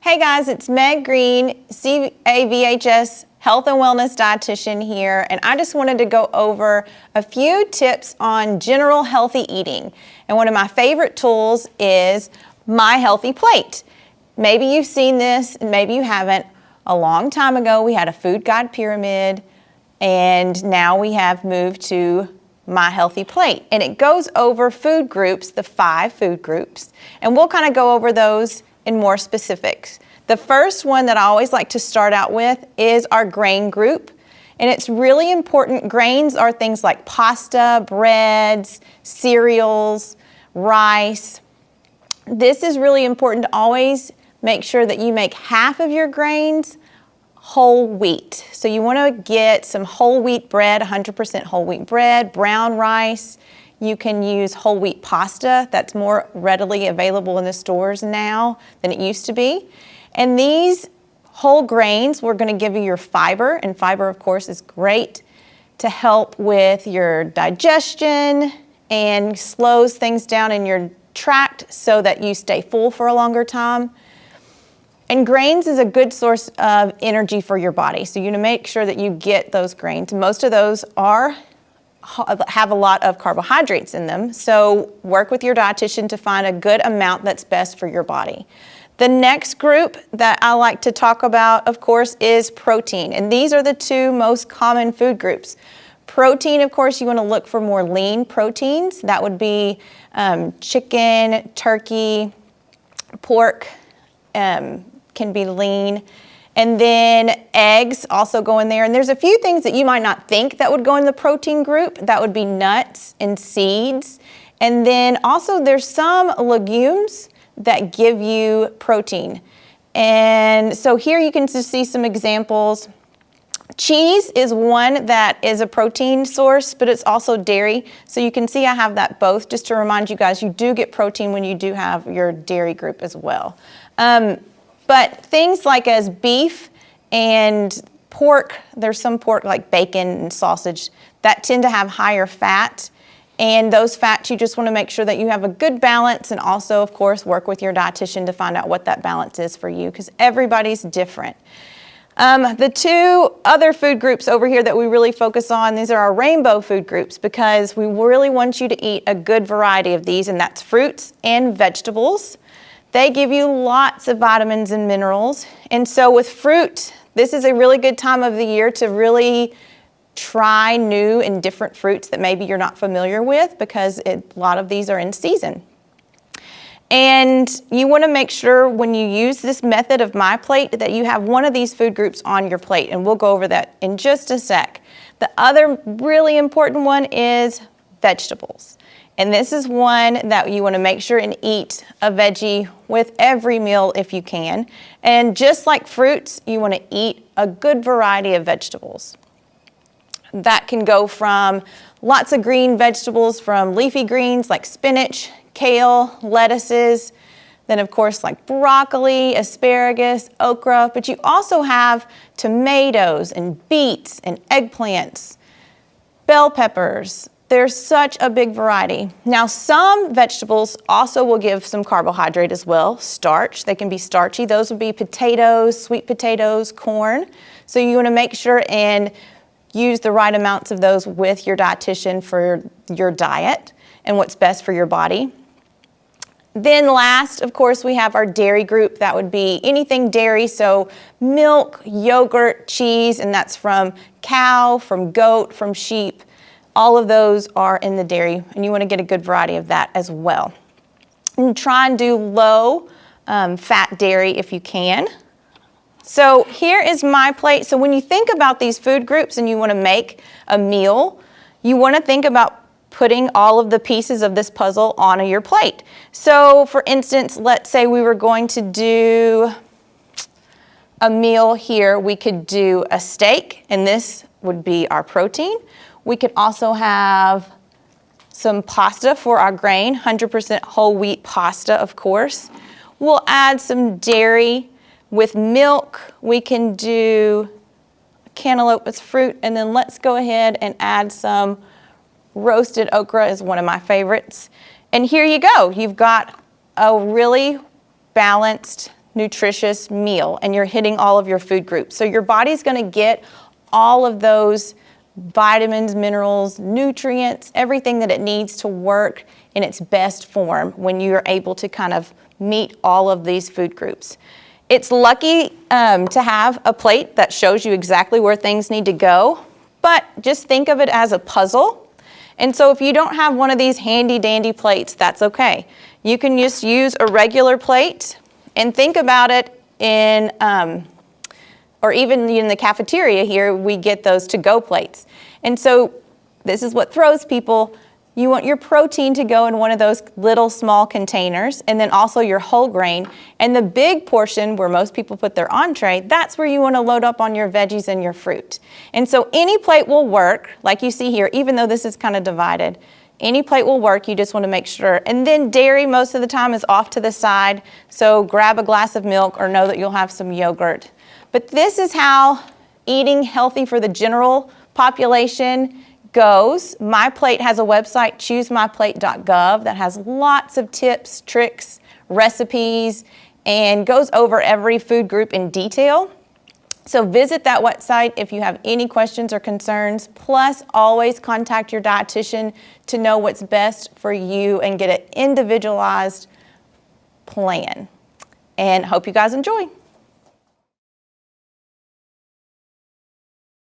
Hey guys, it's Meg Green, CAVHS Health and Wellness Dietitian here, and I just wanted to go over a few tips on general healthy eating. And one of my favorite tools is My Healthy Plate. Maybe you've seen this and maybe you haven't. A long time ago we had a food guide pyramid, and now we have moved to My Healthy Plate. And it goes over food groups, the 5 food groups, and we'll kind of go over those in more specifics. The first one that I always like to start out with is our grain group. And it's really important. Grains are things like pasta, breads, cereals, rice. This is really important to always make sure that you make half of your grains whole wheat. So you want to get some whole wheat bread, 100% whole wheat bread, brown rice. You can use whole wheat pasta. That's more readily available in the stores now than it used to be. And these whole grains, we're going to give you your fiber, and fiber, of course, is great to help with your digestion and slows things down in your tract so that you stay full for a longer time. And grains is a good source of energy for your body, so you want to make sure that you get those grains. Most of those have a lot of carbohydrates in them, so work with your dietitian to find a good amount that's best for your body. The next group that I like to talk about, of course, is protein, and these are the 2 most common food groups. Protein, of course, you want to look for more lean proteins. That would be chicken, turkey, pork can be lean. And then eggs also go in there. And there's a few things that you might not think that would go in the protein group. That would be nuts and seeds. And then also there's some legumes that give you protein. And so here you can just see some examples. Cheese is one that is a protein source, but it's also dairy. So you can see I have that both, just to remind you guys, you do get protein when you do have your dairy group as well. But things like as beef and pork, there's some pork like bacon and sausage that tend to have higher fat. And those fats, you just want to make sure that you have a good balance, and also, of course, work with your dietitian to find out what that balance is for you, because everybody's different. The 2 other food groups over here that we really focus on, these are our rainbow food groups, because we really want you to eat a good variety of these, and that's fruits and vegetables. They give you lots of vitamins and minerals. And so with fruit, this is a really good time of the year to really try new and different fruits that maybe you're not familiar with, because a lot of these are in season. And you want to make sure when you use this method of My Plate that you have one of these food groups on your plate, and we'll go over that in just a sec. The other really important one is vegetables. And this is one that you want to make sure and eat a veggie with every meal if you can. And just like fruits, you want to eat a good variety of vegetables. That can go from lots of green vegetables, from leafy greens like spinach, kale, lettuces, then of course like broccoli, asparagus, okra, but you also have tomatoes and beets and eggplants, bell peppers. There's such a big variety. Now, some vegetables also will give some carbohydrate as well, starch. They can be starchy. Those would be potatoes, sweet potatoes, corn. So you want to make sure and use the right amounts of those with your dietitian for your diet and what's best for your body. Then last, of course, we have our dairy group. That would be anything dairy, so milk, yogurt, cheese, and that's from cow, from goat, from sheep. All of those are in the dairy, and you want to get a good variety of that as well. And try and do low fat dairy if you can. So here is My Plate. So when you think about these food groups and you want to make a meal, you want to think about putting all of the pieces of this puzzle on your plate. So for instance, let's say we were going to do a meal here. We could do a steak, and this would be our protein. We could also have some pasta for our grain, 100% whole wheat pasta, of course. We'll add some dairy. With milk, we can do cantaloupe as fruit, and then let's go ahead and add some roasted okra is one of my favorites. And here you go. You've got a really balanced nutritious meal and you're hitting all of your food groups. So your body's going to get all of those vitamins, minerals, nutrients, everything that it needs to work in its best form when you're able to kind of meet all of these food groups. It's lucky to have a plate that shows you exactly where things need to go, but just think of it as a puzzle. And so if you don't have one of these handy dandy plates, that's okay. You can just use a regular plate and think about it in, or even in the cafeteria here, we get those to-go plates. And so this is what throws people. You want your protein to go in one of those little small containers, and then also your whole grain. And the big portion where most people put their entree, that's where you want to load up on your veggies and your fruit. And so any plate will work, like you see here, even though this is kind of divided. Any plate will work, you just want to make sure. And then dairy most of the time is off to the side, so grab a glass of milk or know that you'll have some yogurt. But this is how eating healthy for the general population goes. My Plate has a website, choosemyplate.gov, that has lots of tips, tricks, recipes, and goes over every food group in detail. So visit that website if you have any questions or concerns. Plus, always contact your dietitian to know what's best for you and get an individualized plan. And hope you guys enjoy.